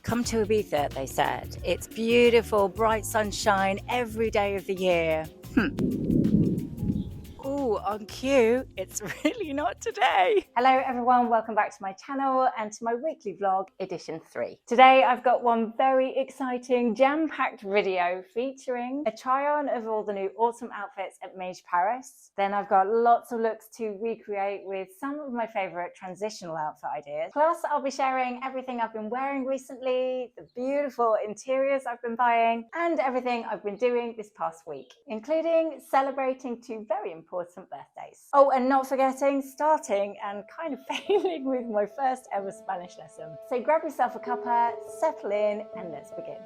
Come to Ibiza, they said. It's beautiful, bright sunshine every day of the year. Ooh, on cue, it's really not today. Hello everyone, welcome back to my channel and to my weekly vlog, edition 3. Today I've got one very exciting, jam-packed video featuring a try-on of all the new autumn outfits at Maje Paris. Then I've got lots of looks to recreate with some of my favourite transitional outfit ideas. Plus I'll be sharing everything I've been wearing recently, the beautiful interiors I've been buying, and everything I've been doing this past week, including celebrating two very important birthdays. Oh, and not forgetting starting and kind of failing with my first ever Spanish lesson. So grab yourself a cuppa, settle in, and let's begin.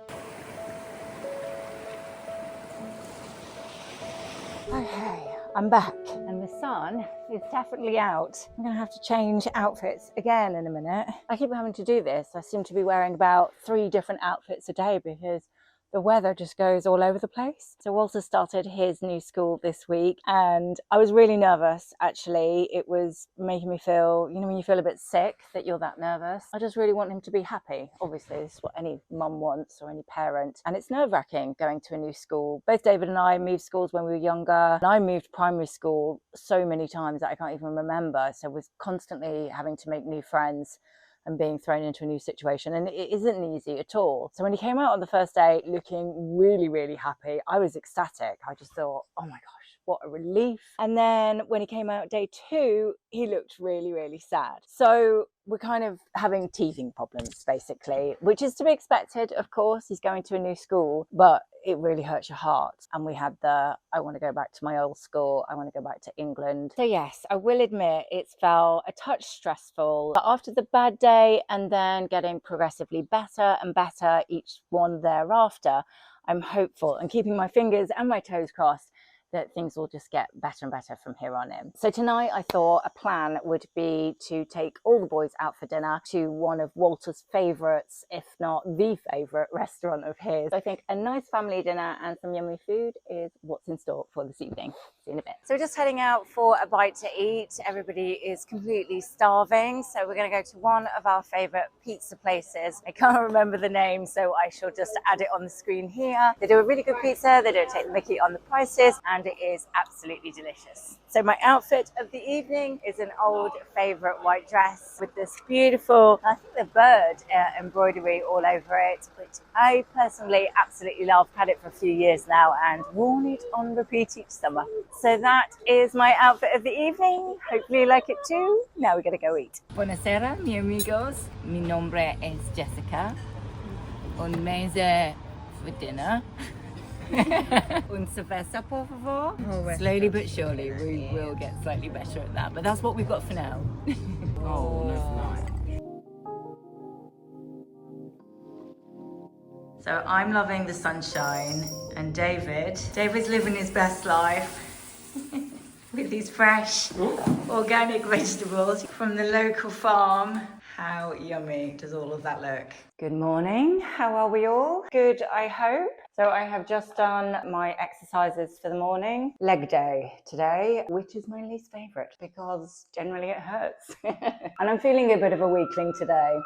Okay, I'm back and the sun is definitely out. I'm gonna have to change outfits again in a minute. I keep having to do this. I seem to be wearing about 3 different outfits a day because the weather just goes all over the place. So Walter started his new school this week and I was really nervous actually. It was making me feel, you know, when you feel a bit sick that you're that nervous. I just really want him to be happy. Obviously this is what any mum wants or any parent, and it's nerve-wracking going to a new school. Both David and I moved schools when we were younger, and I moved primary school so many times that I can't even remember, so I was constantly having to make new friends and being thrown into a new situation, and it isn't easy at all. So when he came out on the first day looking really, really happy, I was ecstatic. I just thought, oh my gosh, what a relief. And then when he came out day 2, he looked really, really sad. So we're kind of having teething problems basically, which is to be expected, of course. He's going to a new school, but it really hurts your heart. And we had the, I want to go back to my old school, I want to go back to England. So yes, I will admit it's felt a touch stressful, but after the bad day and then getting progressively better and better each one thereafter, I'm hopeful and keeping my fingers and my toes crossed that things will just get better and better from here on in. So tonight I thought a plan would be to take all the boys out for dinner to one of Walter's favourites, if not the favourite restaurant of his. I think a nice family dinner and some yummy food is what's in store for this evening. See you in a bit. So we're just heading out for a bite to eat. Everybody is completely starving, so we're going to go to one of our favourite pizza places. I can't remember the name, so I shall just add it on the screen here. They do a really good pizza, they don't take the mickey on the prices, and it is absolutely delicious. So my outfit of the evening is an old favourite white dress with this beautiful, I think the bird embroidery all over it, which I personally absolutely love. Had it for a few years now and worn it on repeat each summer. So that is my outfit of the evening. Hopefully you like it too. Now we're gonna go eat. Buonasera, mi amigos. Mi nombre es Jessica. Un mese for dinner. Un cerveza, por favor. Slowly but surely, we will get slightly better at that. But that's what we've got for now. Oh, nice. So I'm loving the sunshine, and David's living his best life with these fresh organic vegetables from the local farm. How yummy does all of that look? Good morning, how are we all? Good, I hope. So I have just done my exercises for the morning. Leg day today, which is my least favourite because generally it hurts. And I'm feeling a bit of a weakling today.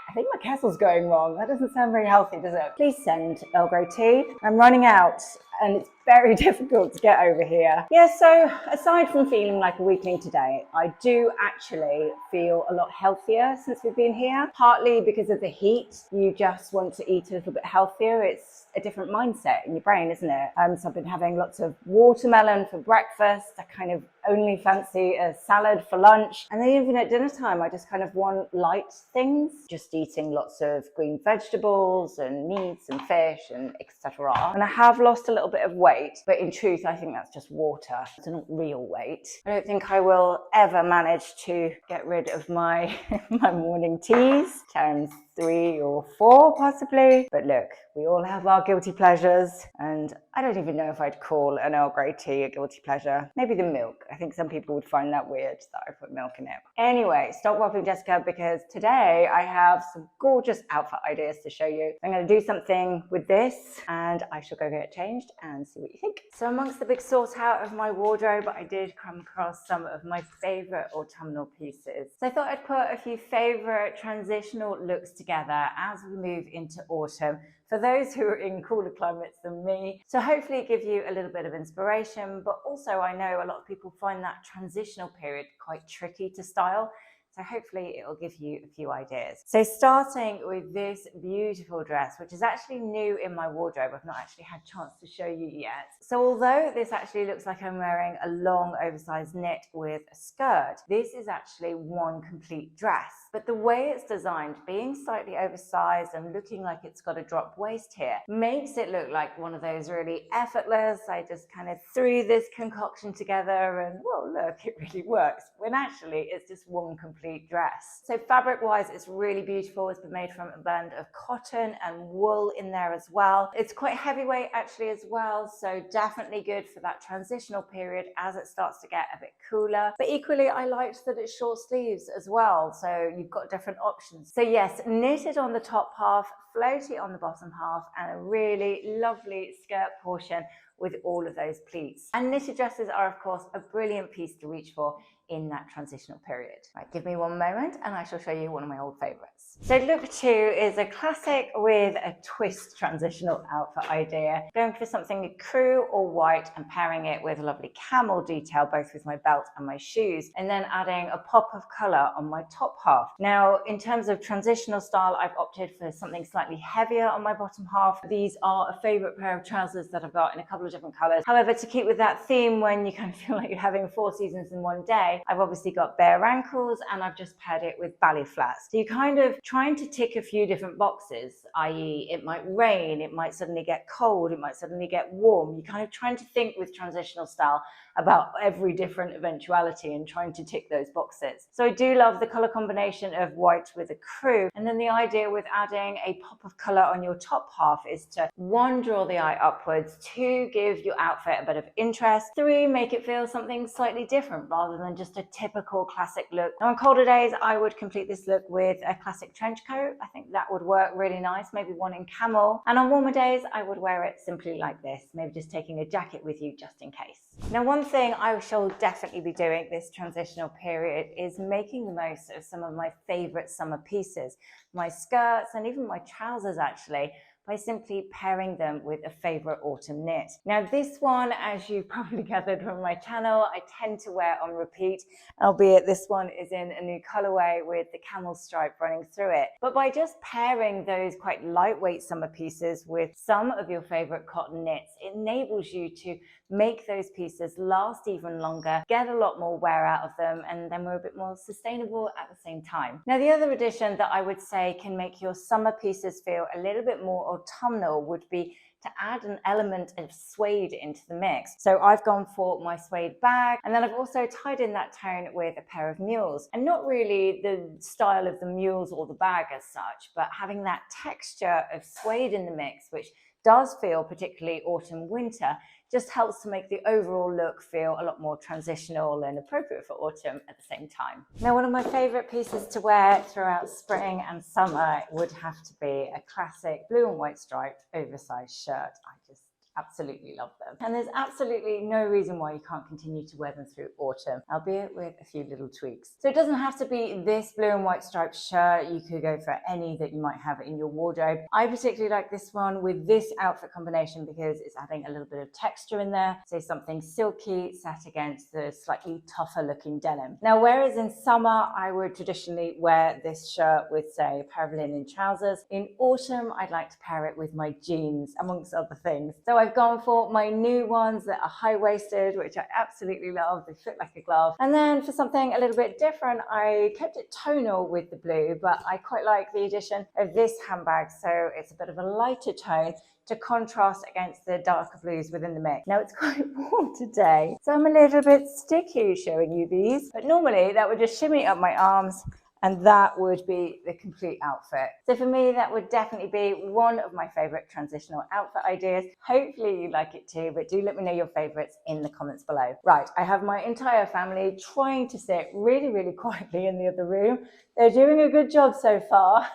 I think my kettle's going wrong. That doesn't sound very healthy, does it? Please send Earl Grey tea. I'm running out and it's very difficult to get over here. Yeah, so aside from feeling like a weakling today, I do actually feel a lot healthier since we've been here. Partly because of the heat, you just want to eat a little bit healthier. It's a different mindset in your brain, isn't it? So I've been having lots of watermelon for breakfast. I kind of only fancy a salad for lunch. And then even at dinner time, I just kind of want light things. Just eating lots of green vegetables and meats and fish and etc. And I have lost a little bit of weight, but in truth, I think that's just water. It's not real weight. I don't think I will ever manage to get rid of my, my morning teas. Times 3 or 4 possibly. But look, we all have our guilty pleasures, and I don't even know if I'd call an Earl Grey tea a guilty pleasure. Maybe the milk. I think some people would find that weird that I put milk in it. Anyway, stop waffling, Jessica, because today I have some gorgeous outfit ideas to show you. I'm going to do something with this and I shall go get changed and see what you think. So amongst the big sort out of my wardrobe, I did come across some of my favourite autumnal pieces. So I thought I'd put a few favourite transitional looks together together as we move into autumn for those who are in cooler climates than me. So hopefully give you a little bit of inspiration, but also I know a lot of people find that transitional period quite tricky to style. So hopefully it will give you a few ideas. So starting with this beautiful dress, which is actually new in my wardrobe. I've not actually had a chance to show you yet. So although this actually looks like I'm wearing a long oversized knit with a skirt, this is actually one complete dress. But the way it's designed, being slightly oversized and looking like it's got a drop waist here, makes it look like one of those really effortless, I just kind of threw this concoction together and, well, look, it really works. When actually it's just one complete dress. So fabric wise, it's really beautiful. It's been made from a blend of cotton and wool in there as well. It's quite heavyweight actually as well, so definitely good for that transitional period as it starts to get a bit cooler. But equally, I liked that it's short sleeves as well, so you've got different options. So yes, knitted on the top half, floaty on the bottom half, and a really lovely skirt portion with all of those pleats. And knitted dresses are of course a brilliant piece to reach for in that transitional period. Right, give me one moment and I shall show you one of my old favorites. So look 2 is a classic with a twist transitional outfit idea. Going for something crew or white and pairing it with a lovely camel detail, both with my belt and my shoes, and then adding a pop of color on my top half. Now, in terms of transitional style, I've opted for something slightly heavier on my bottom half. These are a favorite pair of trousers that I've got in a couple of different colors. However, to keep with that theme, when you kind of feel like you're having 4 seasons in one day, I've obviously got bare ankles and I've just paired it with ballet flats. So you're kind of trying to tick a few different boxes, i.e. it might rain, it might suddenly get cold, it might suddenly get warm. You're kind of trying to think with transitional style about every different eventuality and trying to tick those boxes. So I do love the color combination of white with a crew. And then the idea with adding a pop of color on your top half is to 1, draw the eye upwards, 2, give your outfit a bit of interest, 3, make it feel something slightly different rather than just a typical classic look. Now on colder days, I would complete this look with a classic trench coat. I think that would work really nice, maybe one in camel. And on warmer days, I would wear it simply like this, maybe just taking a jacket with you just in case. Now, one thing I shall definitely be doing this transitional period is making the most of some of my favorite summer pieces, my skirts and even my trousers actually, by simply pairing them with a favorite autumn knit. Now this one, as you probably gathered from my channel, I tend to wear on repeat, albeit this one is in a new colorway with the camel stripe running through it. But by just pairing those quite lightweight summer pieces with some of your favorite cotton knits, it enables you to make those pieces last even longer, get a lot more wear out of them, and then we're a bit more sustainable at the same time. Now the other addition that I would say can make your summer pieces feel a little bit more autumnal would be to add an element of suede into the mix. So I've gone for my suede bag, and then I've also tied in that tone with a pair of mules. And not really the style of the mules or the bag as such, but having that texture of suede in the mix, which does feel particularly autumn winter, just helps to make the overall look feel a lot more transitional and appropriate for autumn at the same time. Now, one of my favorite pieces to wear throughout spring and summer would have to be a classic blue and white striped oversized shirt. I just absolutely love them. And there's absolutely no reason why you can't continue to wear them through autumn, albeit with a few little tweaks. So it doesn't have to be this blue and white striped shirt. You could go for any that you might have in your wardrobe. I particularly like this one with this outfit combination because it's adding a little bit of texture in there. So something silky set against the slightly tougher looking denim. Now, whereas in summer, I would traditionally wear this shirt with, say, a pair of linen trousers, in autumn, I'd like to pair it with my jeans, amongst other things. So I've gone for my new ones that are high-waisted, which I absolutely love. They fit like a glove. And then for something a little bit different, I kept it tonal with the blue, but I quite like the addition of this handbag. So it's a bit of a lighter tone to contrast against the darker blues within the mix. Now it's quite warm today, so I'm a little bit sticky showing you these, but normally that would just shimmy up my arms and that would be the complete outfit. So for me, that would definitely be one of my favorite transitional outfit ideas. Hopefully you like it too, but do let me know your favorites in the comments below. Right, I have my entire family trying to sit really, really quietly in the other room. They're doing a good job so far,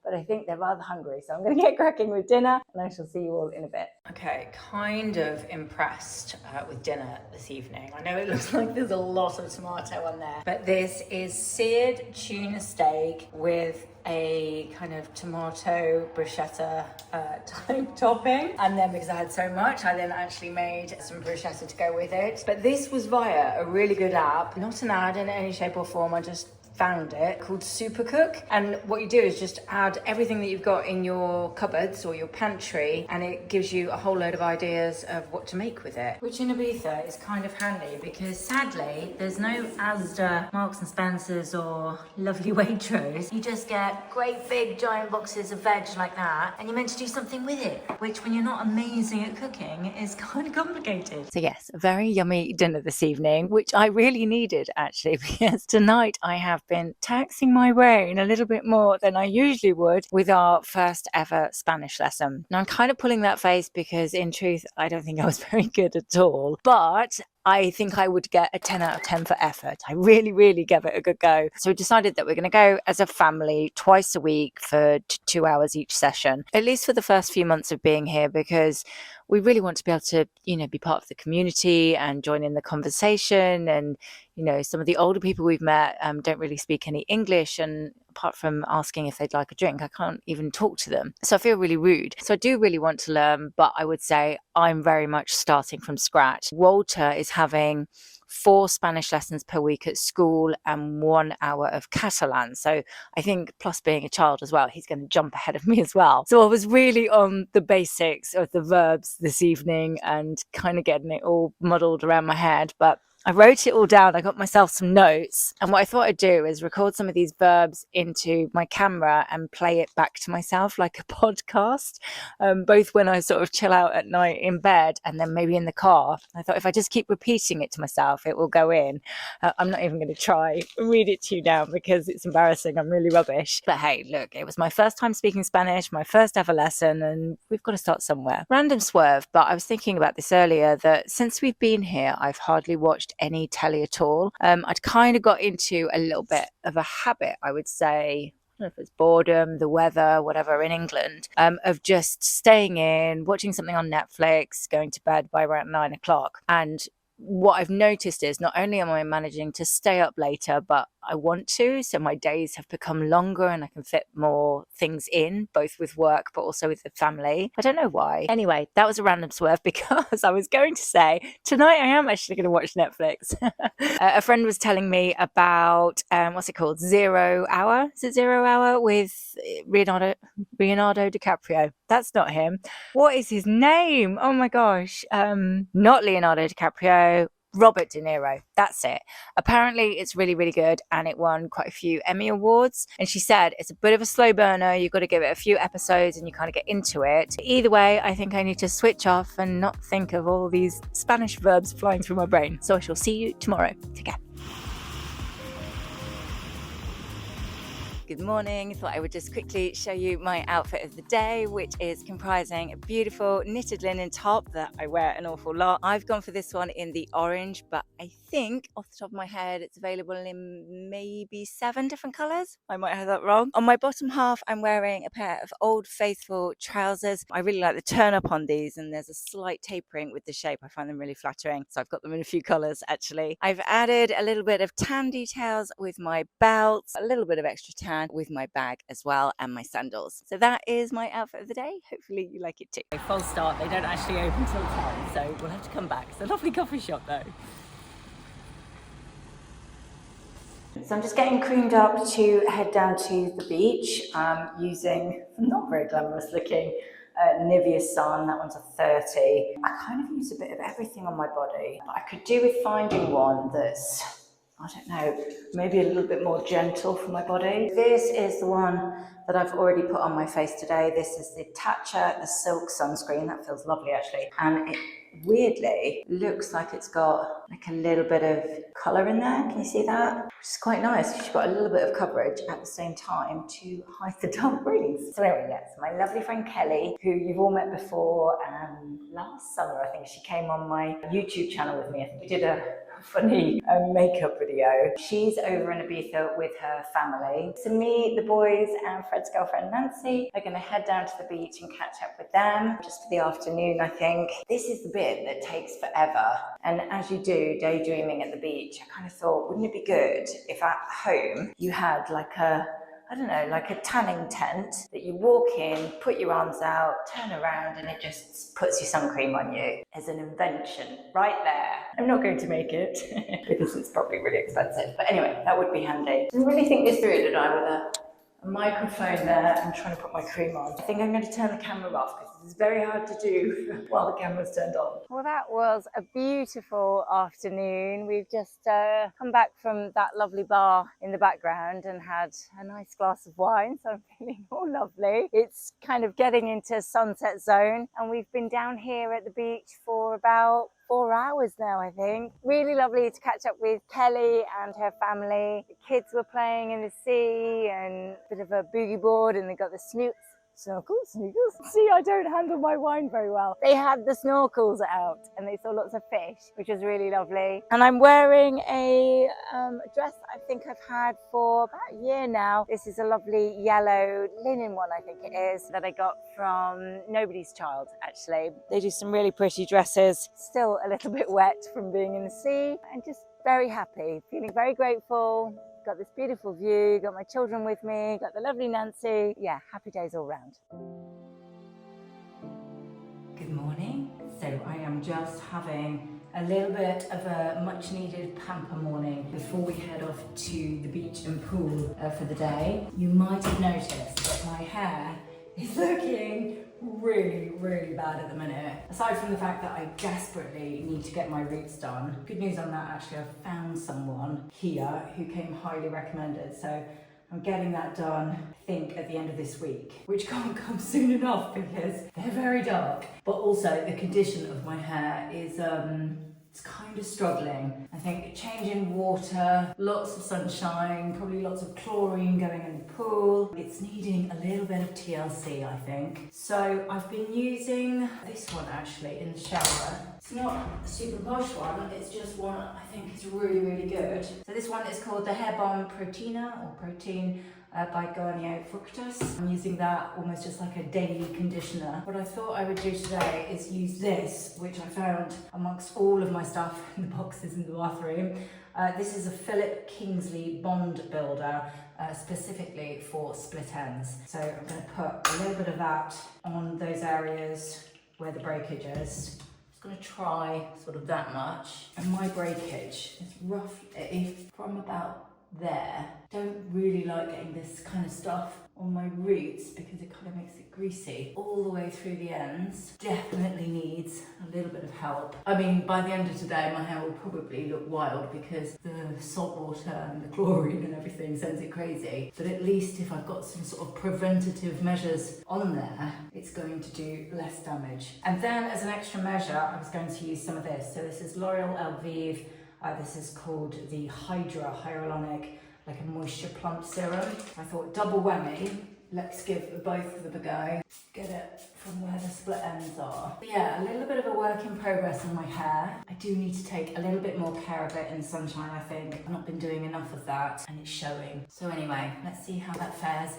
but I think they're rather hungry. So I'm going to get cracking with dinner and I shall see you all in a bit. Okay, kind of impressed with dinner this evening. I know it looks like there's a lot of tomato on there, but this is seared tuna steak with a kind of tomato bruschetta type topping, and then because I had so much, I then actually made some bruschetta to go with it. But this was via a really good app, not an ad in any shape or form. I just found it, called Supercook, and what you do is just add everything that you've got in your cupboards or your pantry, and it gives you a whole load of ideas of what to make with it, which in Ibiza is kind of handy because sadly there's no Asda, Marks and Spencer's or lovely Waitrose. You just get great big giant boxes of veg like that, and you're meant to do something with it, which when you're not amazing at cooking is kind of complicated. So yes, a very yummy dinner this evening, which I really needed actually, because tonight I have been taxing my brain a little bit more than I usually would with our first ever Spanish lesson. Now I'm kind of pulling that face because in truth I don't think I was very good at all, but I think I would get a 10 out of 10 for effort. I really gave it a good go. So we decided that we're going to go as a family twice a week for 2 hours each session, at least for the first few months of being here, because we really want to be able to, be part of the community and join in the conversation. And, some of the older people we've met don't really speak any English. And apart from asking if they'd like a drink, I can't even talk to them. So I feel really rude. So I do really want to learn, but I would say I'm very much starting from scratch. Walter is having 4 Spanish lessons per week at school and 1 hour of Catalan. So I think plus being a child as well, he's going to jump ahead of me as well. So I was really on the basics of the verbs this evening and kind of getting it all muddled around my head. But I wrote it all down. I got myself some notes. And what I thought I'd do is record some of these verbs into my camera and play it back to myself like a podcast, both when I sort of chill out at night in bed and then maybe in the car. I thought if I just keep repeating it to myself, it will go in. I'm not even going to try read it to you now because it's embarrassing. I'm really rubbish. But hey, look, it was my first time speaking Spanish, my first ever lesson, and we've got to start somewhere. Random swerve, but I was thinking about this earlier that since we've been here, I've hardly watched any telly at all. I'd kind of got into a little bit of a habit, I would say. I don't know if it's boredom, the weather, whatever in England, of just staying in, watching something on Netflix, going to bed by around 9 o'clock. And what I've noticed is not only am I managing to stay up later, but I want to. So my days have become longer and I can fit more things in, both with work, but also with the family. I don't know why. Anyway, that was a random swerve because I was going to say tonight I am actually going to watch Netflix. A friend was telling me about, what's it called? 0 Hour? Is it 0 Hour with Leonardo DiCaprio? That's not him. What is his name? Oh my gosh. Not Leonardo DiCaprio. Robert De Niro. That's it. Apparently it's really good and it won quite a few Emmy Awards. And she said it's a bit of a slow burner. You've got to give it a few episodes and you kind of get into it. Either way, I think I need to switch off and not think of all these Spanish verbs flying through my brain. So I shall see you tomorrow. Take care. Good morning. Thought I would just quickly show you my outfit of the day, which is comprising a beautiful knitted linen top that I wear an awful lot. I've gone for this one in the orange, but I think off the top of my head it's available in maybe 7 different colours. I might have that wrong. On my bottom half I'm wearing a pair of Old Faithful trousers. I really like the turn up on these and there's a slight tapering with the shape. I find them really flattering, so I've got them in a few colours actually. I've added a little bit of tan details with my belt, a little bit of extra tan with my bag as well, and my sandals. So that is my outfit of the day. Hopefully you like it too. Full start, they don't actually open till 10, so we'll have to come back. It's a lovely coffee shop though. So I'm just getting creamed up to head down to the beach using not very glamorous looking Nivea Sun. That one's a 30. I kind of use a bit of everything on my body, but I could do with finding one that's, I don't know, maybe a little bit more gentle for my body. This is the one that I've already put on my face today. This is the Tatcha, the Silk Sunscreen. That feels lovely actually. And it weirdly looks like it's got like a little bit of colour in there. Can you see that? Which is quite nice. She's got a little bit of coverage at the same time to hide the dark rings. So anyway, yes, my lovely friend Kelly, who you've all met before, last summer I think she came on my YouTube channel with me. I think we did a funny makeup video. She's over in Ibiza with her family. So me, the boys, and Fred's girlfriend Nancy are going to head down to the beach and catch up with them just for the afternoon, I think. This is the bit that takes forever. And as you do daydreaming at the beach, I kind of thought, wouldn't it be good if at home you had like a tanning tent that you walk in, put your arms out, turn around, and it just puts your sun cream on you. As an invention right there. I'm not going to make it because it's probably really expensive. But anyway, that would be handy. Didn't really think this through, did I, with a microphone there and trying to put my cream on. I think I'm going to turn the camera off because this is very hard to do while the camera's turned on. Well, that was a beautiful afternoon. We've just come back from that lovely bar in the background and had a nice glass of wine, so I'm feeling all lovely. It's kind of getting into sunset zone, and we've been down here at the beach for about 4 hours now, I think. Really lovely to catch up with Kelly and her family. The kids were playing in the sea and a bit of a boogie board, and they got the snorkels. See, I don't handle my wine very well. They had the snorkels out and they saw lots of fish, which was really lovely. And I'm wearing a dress I think I've had for about a year now. This is a lovely yellow linen one, I think it is, that I got from Nobody's Child, actually. They do some really pretty dresses. Still a little bit wet from being in the sea, and just very happy, feeling very grateful. Got this beautiful view, got my children with me, got the lovely Nancy. Yeah, happy days all round. Good morning. So I am just having a little bit of a much needed pamper morning before we head off to the beach and pool for the day. You might have noticed that my hair is looking really bad at the minute. Aside from the fact that I desperately need to get my roots done. Good news on that, actually, I've found someone here who came highly recommended. So I'm getting that done, I think, at the end of this week, which can't come soon enough because they're very dark. But also the condition of my hair is it's kind of struggling. I think changing water, lots of sunshine, probably lots of chlorine going in the pool. It's needing a little bit of TLC, I think. So I've been using this one actually in the shower. It's not a super posh one, it's just one I think is really good. So this one is called the Hair Balm Proteina, or Protein, by Garnier Fructus. I'm using that almost just like a daily conditioner. What I thought I would do today is use this, which I found amongst all of my stuff in the boxes in the bathroom. This is a Philip Kingsley Bond Builder, specifically for split ends. So I'm going to put a little bit of that on those areas where the breakage is. Going to try sort of that much, and my breakage is roughly from about there. Don't really like getting this kind of stuff on my roots because it kind of makes it greasy all the way through the ends. Definitely needs a little bit of help. I mean, by the end of today my hair will probably look wild because the salt water and the chlorine and everything sends it crazy, but at least if I've got some sort of preventative measures on there, it's going to do less damage. And then as an extra measure, I was going to use some of this. So this is L'Oreal Elvive. This is called the Hydra Hyaluronic, like a moisture plump serum. I thought double whammy. Let's give both of them a go. Get it from where the split ends are. But yeah, a little bit of a work in progress on my hair. I do need to take a little bit more care of it in sunshine, I think. I've not been doing enough of that and it's showing. So anyway, let's see how that fares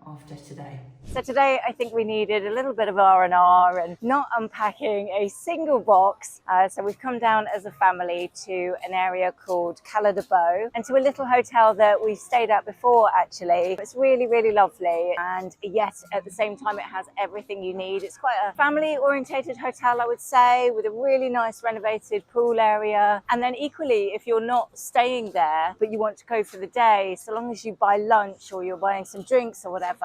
after today. So today I think we needed a little bit of R&R and not unpacking a single box. So we've come down as a family to an area called Cala de Beau and to a little hotel that we've stayed at before actually. It's really lovely, and yet at the same time it has everything you need. It's quite a family orientated hotel, I would say, with a really nice renovated pool area. And then equally, if you're not staying there but you want to go for the day, so long as you buy lunch or you're buying some drinks or whatever,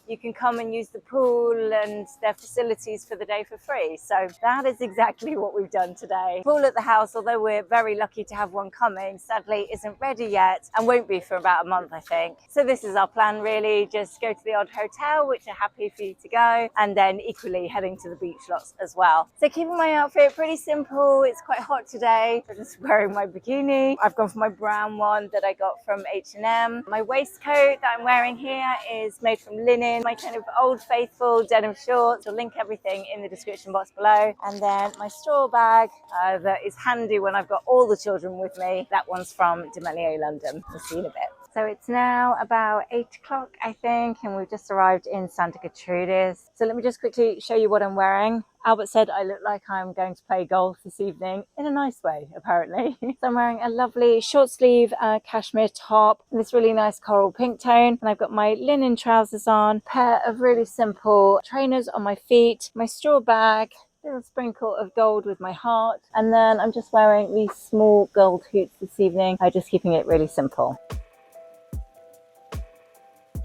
you can come and use the pool and their facilities for the day for free. So that is exactly what we've done today. Pool at the house, although we're very lucky to have one coming, sadly isn't ready yet and won't be for about a month, I think. So this is our plan really, just go to the odd hotel, which are happy for you to go, and then equally heading to the beach lots as well. So keeping my outfit pretty simple. It's quite hot today. I'm just wearing my bikini. I've gone for my brown one that I got from H&M. My waistcoat that I'm wearing here is made from linen. in my kind of old faithful denim shorts. I'll link everything in the description box below. And then my straw bag that is handy when I've got all the children with me. That one's from De Melier, London. We'll see you in a bit. So it's now about 8 o'clock, I think, and we've just arrived in Santa Gertrudis. So let me just quickly show you what I'm wearing. Albert said I look like I'm going to play golf this evening, in a nice way, apparently. So I'm wearing a lovely short sleeve cashmere top in this really nice coral pink tone. And I've got my linen trousers on, a pair of really simple trainers on my feet, my straw bag, little sprinkle of gold with my heart. And then I'm just wearing these small gold hoops this evening. I'm just keeping it really simple.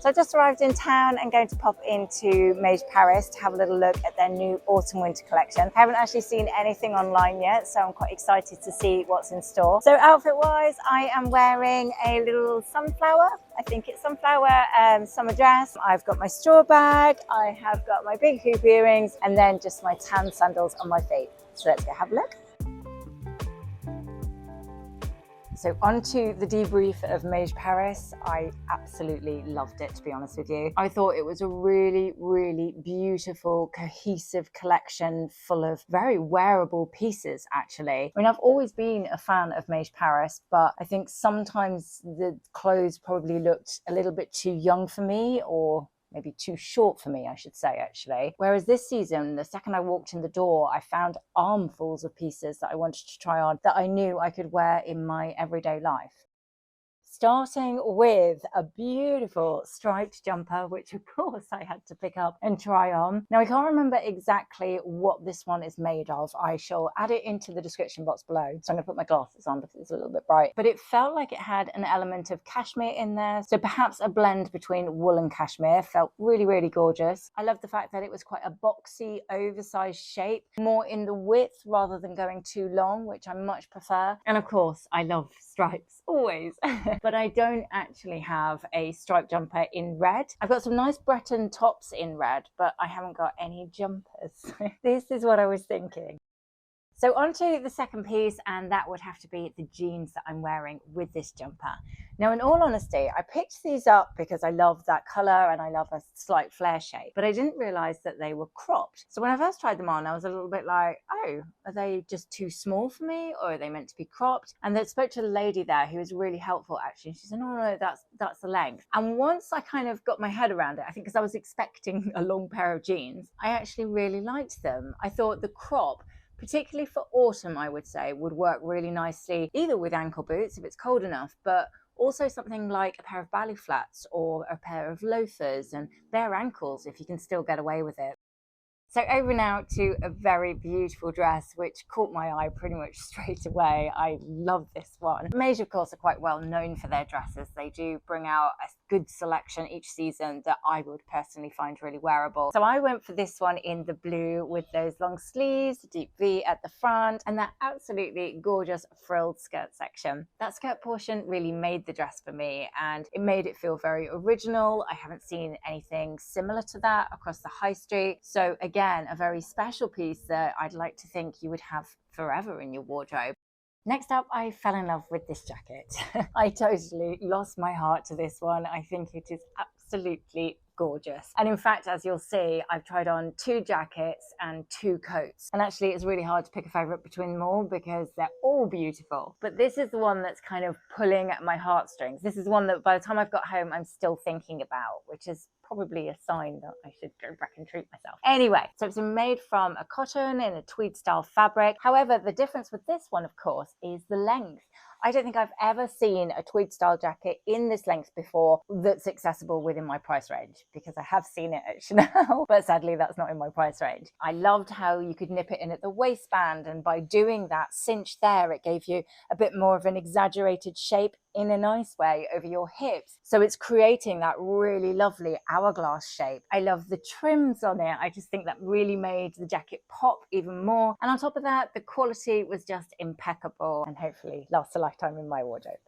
So I just arrived in town and going to pop into Maje Paris to have a little look at their new autumn winter collection. I haven't actually seen anything online yet, so I'm quite excited to see what's in store. So outfit wise, I am wearing a little sunflower, I think it's sunflower summer dress. I've got my straw bag, I have got my big hoop earrings, and then just my tan sandals on my feet. So let's go have a look. So on to the debrief of Maje Paris. I absolutely loved it, to be honest with you. I thought it was a really, really beautiful, cohesive collection full of very wearable pieces, actually. I mean, I've always been a fan of Maje Paris, but I think sometimes the clothes probably looked a little bit too young for me, or maybe too short for me, I should say, actually. Whereas this season, the second I walked in the door, I found armfuls of pieces that I wanted to try on that I knew I could wear in my everyday life. Starting with a beautiful striped jumper, which of course I had to pick up and try on. Now I can't remember exactly what this one is made of. I shall add it into the description box below. So I'm gonna put my glasses on because it's a little bit bright. But it felt like it had an element of cashmere in there. So perhaps a blend between wool and cashmere. Felt really, really gorgeous. I love the fact that it was quite a boxy, oversized shape, more in the width rather than going too long, which I much prefer. And of course, I love stripes, always. But I don't actually have a striped jumper in red. I've got some nice Breton tops in red, but I haven't got any jumpers. This is what I was thinking. So on to the second piece, and that would have to be the jeans that I'm wearing with this jumper. Now, in all honesty, I picked these up because I love that color and I love a slight flare shape, but I didn't realize that they were cropped. So when I first tried them on, I was a little bit like, oh, are they just too small for me, or are they meant to be cropped? And then spoke to the lady there who was really helpful, actually. She said, no, that's the length. And once I kind of got my head around it, I think because I was expecting a long pair of jeans, I actually really liked them. I thought the crop, particularly for autumn, I would say, would work really nicely, either with ankle boots if it's cold enough, but also something like a pair of ballet flats or a pair of loafers and bare ankles if you can still get away with it. So over now to a very beautiful dress, which caught my eye pretty much straight away. I love this one. Maje, of course, are quite well known for their dresses. They do bring out a good selection each season that I would personally find really wearable. So I went for this one in the blue with those long sleeves, deep V at the front, and that absolutely gorgeous frilled skirt section. That skirt portion really made the dress for me, and it made it feel very original. I haven't seen anything similar to that across the high street. So again, a very special piece that I'd like to think you would have forever in your wardrobe. Next up, I fell in love with this jacket. I totally lost my heart to this one. I think it is absolutely gorgeous. And in fact, as you'll see, I've tried on 2 jackets and 2 coats. And actually, it's really hard to pick a favorite between them all because they're all beautiful. But this is the one that's kind of pulling at my heartstrings. This is one that by the time I've got home, I'm still thinking about, which is probably a sign that I should go back and treat myself. Anyway, so it's made from a cotton in a tweed style fabric. However, the difference with this one, of course, is the length. I don't think I've ever seen a tweed style jacket in this length before that's accessible within my price range, because I have seen it at Chanel, but sadly that's not in my price range. I loved how you could nip it in at the waistband, and by doing that cinch there, it gave you a bit more of an exaggerated shape in a nice way over your hips. So it's creating that really lovely hourglass shape. I love the trims on it. I just think that really made the jacket pop even more. And on top of that, the quality was just impeccable and hopefully lasts a lifetime in my wardrobe.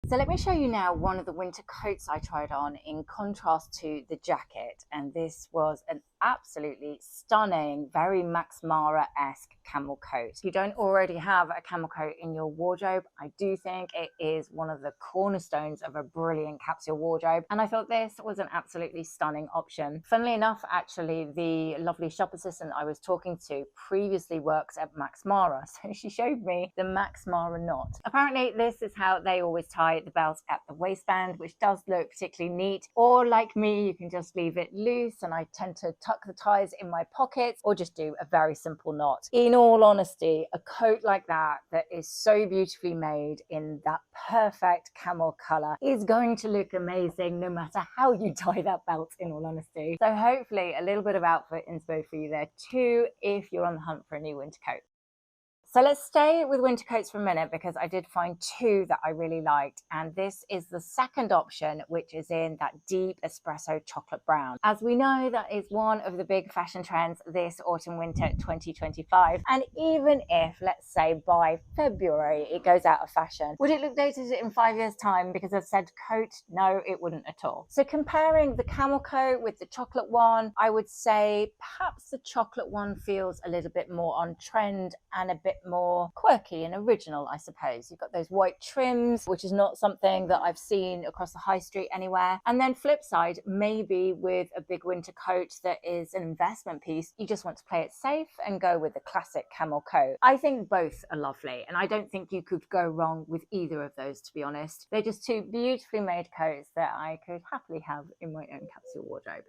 So let me show you now one of the winter coats I tried on in contrast to the jacket, and this was an absolutely stunning, very Max Mara-esque camel coat. If you don't already have a camel coat in your wardrobe, I do think it is one of the cornerstones of a brilliant capsule wardrobe, and I thought this was an absolutely stunning option. Funnily enough, actually, the lovely shop assistant I was talking to previously works at Max Mara, so she showed me the Max Mara knot. Apparently this is how they always tie the belt at the waistband, which does look particularly neat, or like me, you can just leave it loose, and I tend to tuck the ties in my pockets or just do a very simple knot. In all honesty, a coat like that is so beautifully made in that perfect camel color is going to look amazing no matter how you tie that belt, in all honesty. So hopefully a little bit of outfit inspo for you there too if you're on the hunt for a new winter coat. So let's stay with winter coats for a minute, because I did find two that I really liked, and this is the second option, which is in that deep espresso chocolate brown. As we know, that is one of the big fashion trends this autumn winter 2025, and even if, let's say, by February it goes out of fashion, would it look dated in 5 years time because of said coat? No, it wouldn't at all. So comparing the camel coat with the chocolate one, I would say perhaps the chocolate one feels a little bit more on trend and a bit more quirky and original, I suppose. You've got those white trims, which is not something that I've seen across the high street anywhere. And then flip side, maybe with a big winter coat that is an investment piece, you just want to play it safe and go with the classic camel coat. I think both are lovely, and I don't think you could go wrong with either of those, to be honest. They're just two beautifully made coats that I could happily have in my own capsule wardrobe.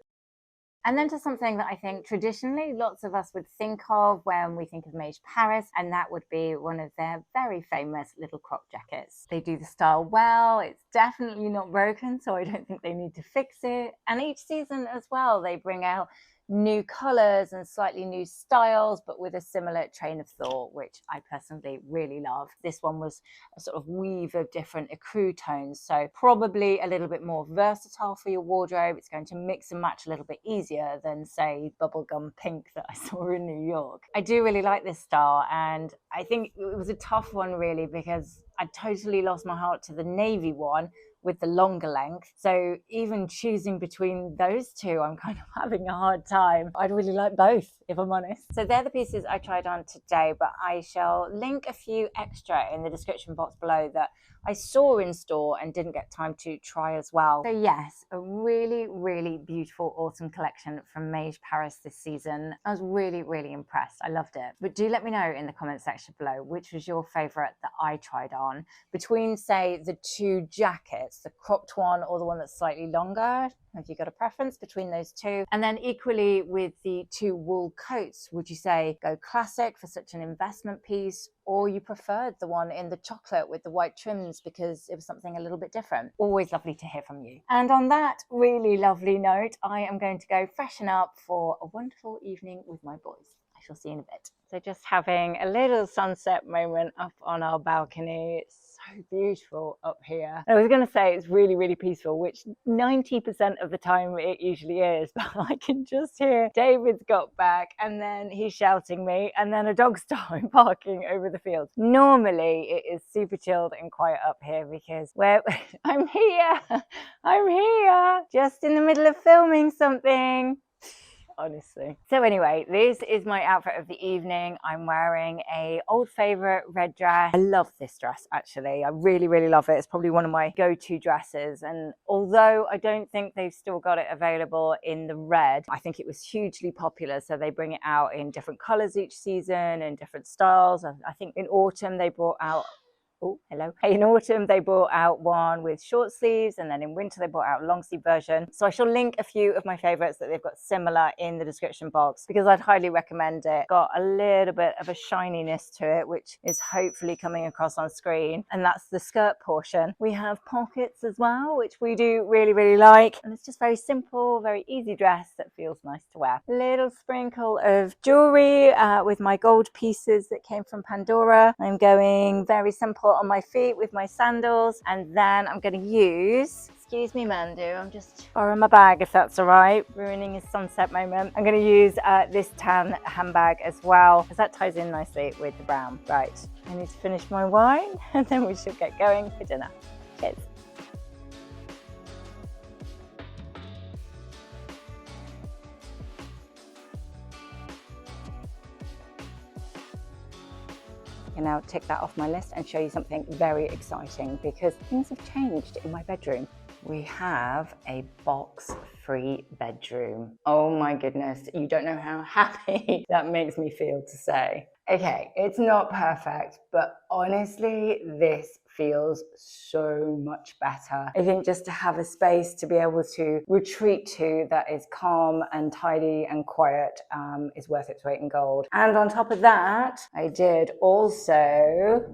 And then to something that I think traditionally lots of us would think of when we think of Maje Paris, and that would be one of their very famous little crop jackets. They do the style well, it's definitely not broken, so I don't think they need to fix it. And each season as well, they bring out new colours and slightly new styles, but with a similar train of thought, which I personally really love. This one was a sort of weave of different ecru tones, so probably a little bit more versatile for your wardrobe. It's going to mix and match a little bit easier than, say, bubblegum pink that I saw in New York. I do really like this style, and I think it was a tough one really, because I totally lost my heart to the navy one with the longer length. So even choosing between those two, I'm kind of having a hard time. I'd really like both, if I'm honest. So they're the pieces I tried on today, but I shall link a few extra in the description box below that I saw in store and didn't get time to try as well. So yes, a really, really beautiful autumn collection from Maje Paris this season. I was really, really impressed. I loved it. But do let me know in the comment section below which was your favorite that I tried on between, say, the two jackets, the cropped one or the one that's slightly longer. Have you got a preference between those two? And then equally with the two wool coats, would you say go classic for such an investment piece, or you preferred the one in the chocolate with the white trims because it was something a little bit different? Always lovely to hear from you. And on that really lovely note, I am going to go freshen up for a wonderful evening with my boys. I shall see you in a bit. So just having a little sunset moment up on our balcony. It's so beautiful up here. I was going to say it's really, really peaceful, which 90% of the time it usually is, but I can just hear David's got back and then he's shouting me and then a dog started barking over the fields. Normally it is super chilled and quiet up here because I'm here, just in the middle of filming something. Honestly. So anyway, this is my outfit of the evening. I'm wearing a old favorite red dress. I love this dress, actually. I really, really love it. It's probably one of my go-to dresses. And although I don't think they've still got it available in the red, I think it was hugely popular. So they bring it out in different colors each season and different styles. I think in autumn they brought out In autumn, they brought out one with short sleeves, and then in winter, they brought out a long sleeve version. So I shall link a few of my favorites that they've got similar in the description box because I'd highly recommend it. Got a little bit of a shininess to it, which is hopefully coming across on screen. And that's the skirt portion. We have pockets as well, which we do really, really like. And it's just very simple, very easy dress that feels nice to wear. Little sprinkle of jewelry with my gold pieces that came from Pandora. I'm going very simple on my feet with my sandals, and then I'm going to use, excuse me Mandu, I'm just borrowing my bag if that's all right, ruining his sunset moment. I'm going to use this tan handbag as well because that ties in nicely with the brown. Right, I need to finish my wine and then we should get going for dinner. Cheers. can now tick that off my list and show you something very exciting because things have changed in my bedroom. We have a box-free bedroom. Oh my goodness, you don't know how happy that makes me feel to say. Okay, it's not perfect, but honestly, this feels so much better. I think just to have a space to be able to retreat to that is calm and tidy and quiet is worth its weight in gold. And on top of that, I did also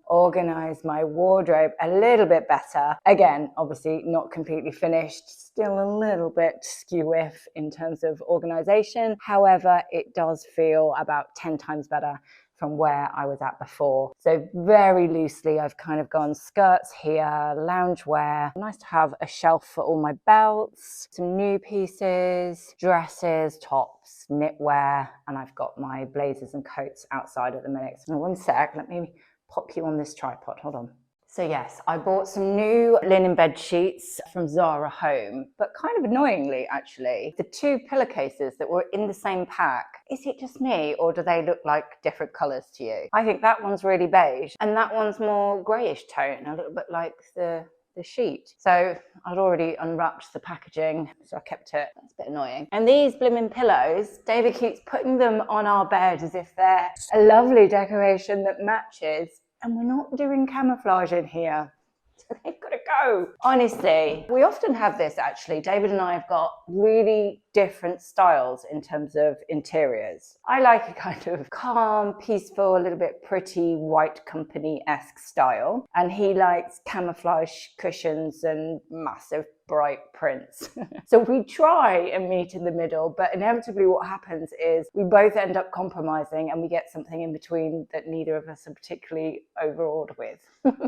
organize my wardrobe a little bit better. Again, obviously not completely finished, still a little bit skew-whiff in terms of organization. However, it does feel about 10 times better from where I was at before. So very loosely, I've kind of gone skirts here, loungewear. Nice to have a shelf for all my belts, some new pieces, dresses, tops, knitwear, and I've got my blazers and coats outside at the minute. So one sec, let me pop you on this tripod, hold on. So yes, I bought some new linen bed sheets from Zara Home, but kind of annoyingly actually, the two pillowcases that were in the same pack, is it just me or do they look like different colours to you? I think that one's really beige and that one's more greyish tone, a little bit like the sheet. So I'd already unwrapped the packaging, so I kept it. That's a bit annoying. And these blimmin' pillows, David keeps putting them on our bed as if they're a lovely decoration that matches. And we're not doing camouflage in here. So they've got to go. Honestly, we often have this actually. David and I have got really different styles in terms of interiors. I like a kind of calm, peaceful, a little bit pretty, white company-esque style. And he likes camouflage cushions and massive bright prints. So we try and meet in the middle, but inevitably what happens is we both end up compromising and we get something in between that neither of us are particularly overawed with,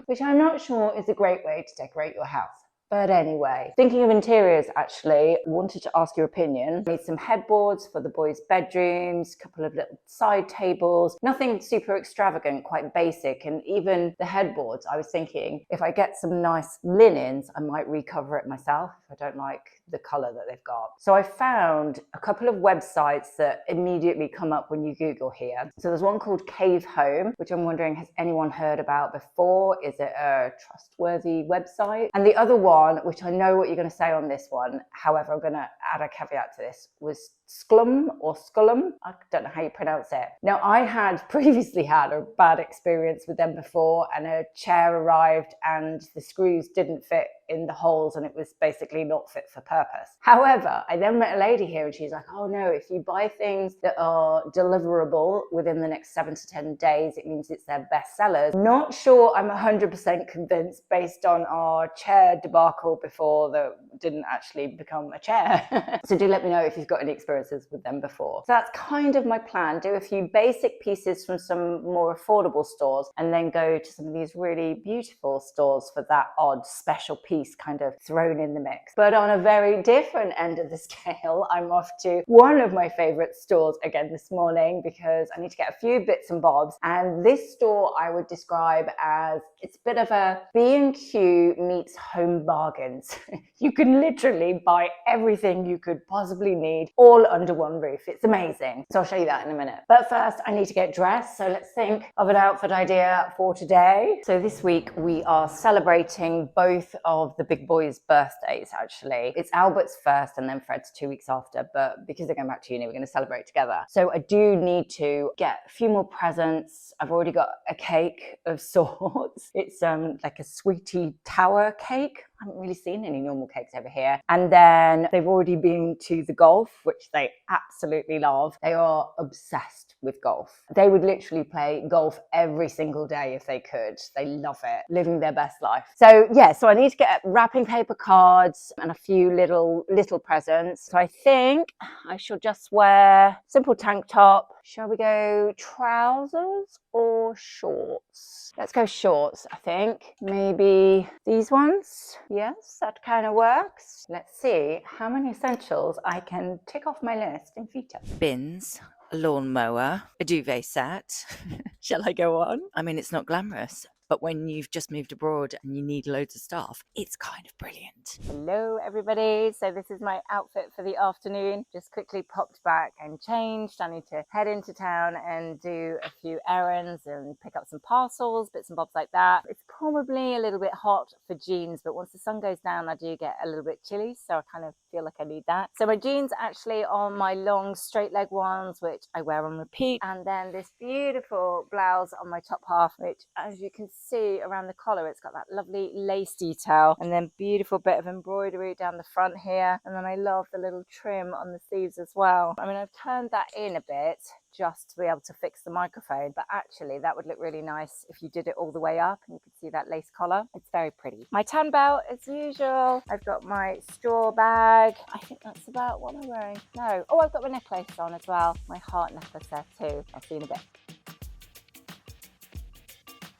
which I'm not sure is a great way to decorate your house. But anyway, thinking of interiors actually, wanted to ask your opinion. Made some headboards for the boys' bedrooms, a couple of little side tables, nothing super extravagant, quite basic. And even the headboards, I was thinking if I get some nice linens, I might recover it myself if I don't like the colour that they've got. So I found a couple of websites that immediately come up when you Google here. So there's one called Cave Home, which I'm wondering, has anyone heard about before? Is it a trustworthy website? And the other one, which I know what you're going to say on this one, however, I'm going to add a caveat to this, was Sklum or Scullum. I don't know how you pronounce it. Now, I had previously had a bad experience with them before, and a chair arrived and the screws didn't fit in the holes and it was basically not fit for purpose. However, I then met a lady here and she's like, oh no, if you buy things that are deliverable within the next 7 to 10 days, it means it's their best sellers. Not sure I'm 100% convinced based on our chair debacle before that didn't actually become a chair. So do let me know if you've got any experiences with them before. So that's kind of my plan. Do a few basic pieces from some more affordable stores and then go to some of these really beautiful stores for that odd special piece kind of thrown in the mix. But on a very different end of the scale, I'm off to one of my favorite stores again this morning because I need to get a few bits and bobs. And this store I would describe as, it's a bit of a B&Q meets Home Bargains. You can literally buy everything you could possibly need all under one roof. It's amazing. So I'll show you that in a minute. But first I need to get dressed. So let's think of an outfit idea for today. So this week we are celebrating both of the big boys' birthdays actually. It's Albert's first and then Fred's 2 weeks after, but because they're going back to uni, we're going to celebrate together. So I do need to get a few more presents. I've already got a cake of sorts. It's like a sweetie tower cake. I haven't really seen any normal cakes over here. And then they've already been to the golf, which they absolutely love. They are obsessed with golf. They would literally play golf every single day if they could. They love it, living their best life. So yeah, so I need to get wrapping paper cards and a few little presents. So I think I shall just wear simple tank top. Shall we go trousers or shorts? Let's go shorts, I think. Maybe these ones. Yes, that kind of works. Let's see how many essentials I can tick off my list in future. Bins, a lawnmower, a duvet set. Shall I go on? I mean, it's not glamorous, but when you've just moved abroad and you need loads of stuff, it's kind of brilliant. Hello everybody, so this is my outfit for the afternoon. Just quickly popped back and changed. I need to head into town and do a few errands and pick up some parcels, bits and bobs like that. It's probably a little bit hot for jeans, but once the sun goes down I do get a little bit chilly, so I kind of feel like I need that. So my jeans actually are my long straight leg ones, which I wear on repeat, and then this beautiful blouse on my top half, which as you can see around the collar, it's got that lovely lace detail and then beautiful bit of embroidery down the front here, and then I love the little trim on the sleeves as well. I mean, I've turned that in a bit just to be able to fix the microphone, but actually that would look really nice if you did it all the way up and you could see that lace collar. It's very pretty. My tan belt as usual. I've got my straw bag. I think that's about what I'm wearing. No, oh, I've got my necklace on as well, my heart necklace there too. I'll see you in a bit.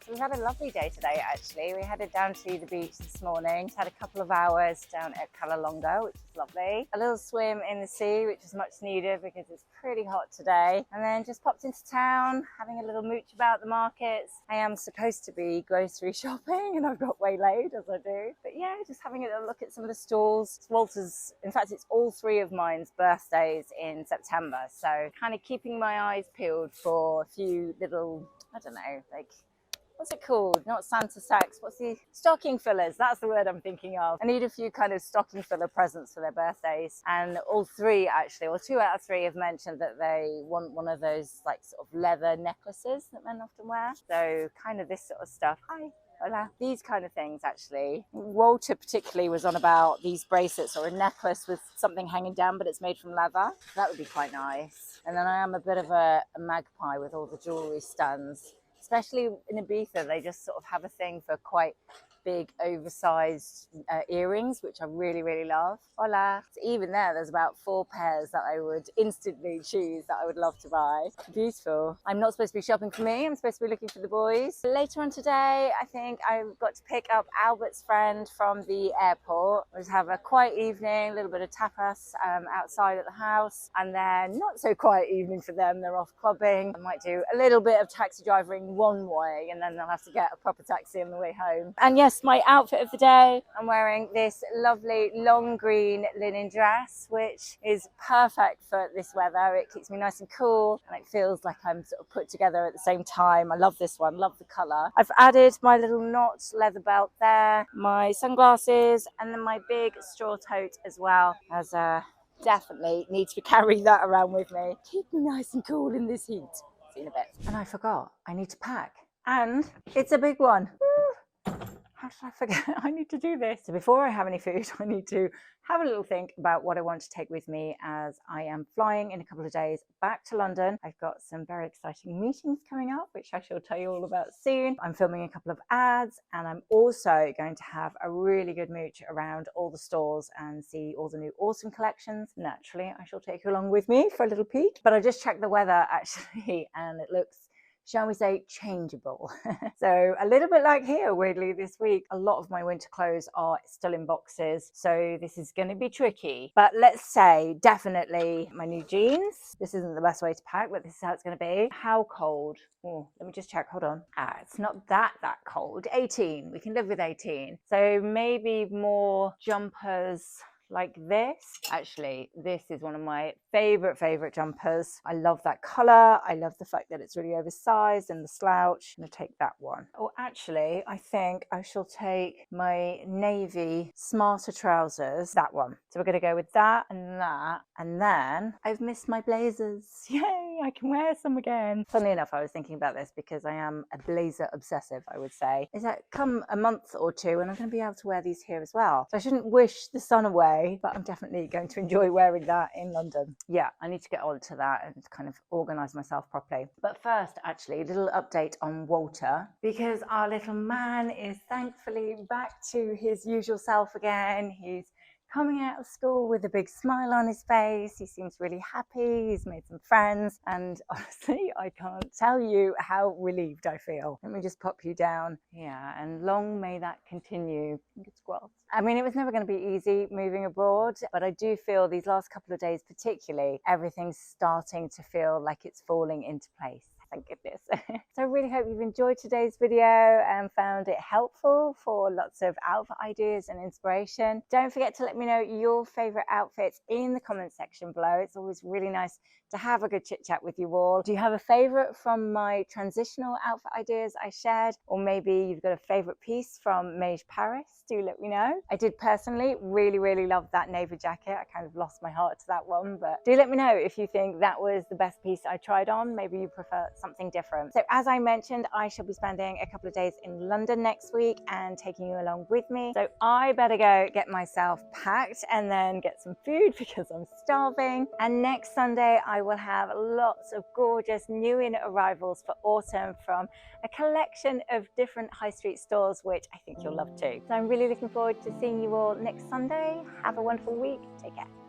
We've had a lovely day today actually. We headed down to the beach this morning, had a couple of hours down at Callalonga, which is lovely. A little swim in the sea, which is much needed because it's pretty hot today. And then just popped into town, having a little mooch about the markets. I am supposed to be grocery shopping and I've got waylaid as I do. But yeah, just having a little look at some of the stalls. It's Walter's, in fact, it's all three of mine's birthdays in September. So kind of keeping my eyes peeled for a few little, I don't know, like, what's it called? Not Santa sacks. What's the stocking fillers? That's the word I'm thinking of. I need a few kind of stocking filler presents for their birthdays. And all three actually, or 2 out of 3 have mentioned that they want one of those like sort of leather necklaces that men often wear. So kind of this sort of stuff. Hi. Hola. These kind of things actually. Walter particularly was on about these bracelets or a necklace with something hanging down, but it's made from leather. That would be quite nice. And then I am a bit of a magpie with all the jewellery stands. Especially in Ibiza, they just sort of have a thing for quite big oversized earrings, which I really, really love. Hola. So even there's about 4 pairs that I would instantly choose that I would love to buy. Beautiful. I'm not supposed to be shopping for me, I'm supposed to be looking for the boys. Later on today, I think I've got to pick up Albert's friend from the airport. We'll just have a quiet evening, a little bit of tapas outside at the house, and then not so quiet evening for them, they're off clubbing. I might do a little bit of taxi driving one way and then they'll have to get a proper taxi on the way home. And yes, my outfit of the day, I'm wearing this lovely long green linen dress, which is perfect for this weather. It keeps me nice and cool and it feels like I'm sort of put together at the same time. I love this one, love the colour. I've added my little knot leather belt there, my sunglasses, and then my big straw tote as well, as definitely need to carry that around with me. Keep me nice and cool in this heat. See you in a bit. And I forgot, I need to pack. And it's a big one. How did I forget? I need to do this. So before I have any food, I need to have a little think about what I want to take with me as I am flying in a couple of days back to London. I've got some very exciting meetings coming up, which I shall tell you all about soon. I'm filming a couple of ads and I'm also going to have a really good mooch around all the stores and see all the new autumn collections. Naturally, I shall take you along with me for a little peek, but I just checked the weather actually and it looks, shall we say, changeable. So a little bit like here, weirdly, this week, a lot of my winter clothes are still in boxes. So this is going to be tricky. But let's say definitely my new jeans. This isn't the best way to pack, but this is how it's going to be. How cold? Oh, let me just check. Hold on. It's not that cold. 18. We can live with 18. So maybe more jumpers like this. Actually, this is one of my favorite jumpers. I love that color. I love the fact that it's really oversized and the slouch. I'm gonna take that one. Oh, actually, I think I shall take my navy smarter trousers, that one. So we're gonna go with that and that. And then I've missed my blazers. Yay, I can wear some again. Funnily enough, I was thinking about this because I am a blazer obsessive, I would say. Is that come a month or two and I'm gonna be able to wear these here as well. So I shouldn't wish the sun away, but I'm definitely going to enjoy wearing that in London. Yeah, I need to get on to that and kind of organise myself properly. But first, actually, a little update on Walter, because our little man is thankfully back to his usual self again. He's coming out of school with a big smile on his face. He seems really happy. He's made some friends. And honestly, I can't tell you how relieved I feel. Let me just pop you down. Yeah, and long may that continue. Fingers crossed. I mean, it was never going to be easy moving abroad, but I do feel these last couple of days particularly, everything's starting to feel like it's falling into place. thank goodness. So I really hope you've enjoyed today's video and found it helpful for lots of outfit ideas and inspiration. Don't forget to let me know your favorite outfits in the comment section below. It's always really nice to have a good chit chat with you all. Do you have a favorite from my transitional outfit ideas I shared? Or maybe you've got a favorite piece from Maje Paris? Do let me know. I did personally really love that navy jacket. I kind of lost my heart to that one, but do let me know if you think that was the best piece I tried on. Maybe you prefer something different. So as I mentioned, I shall be spending a couple of days in London next week and taking you along with me. So I better go get myself packed and then get some food because I'm starving. And next Sunday, I will have lots of gorgeous new in arrivals for autumn from a collection of different high street stores, which I think you'll love too. So I'm really looking forward to seeing you all next Sunday. Have a wonderful week. Take care.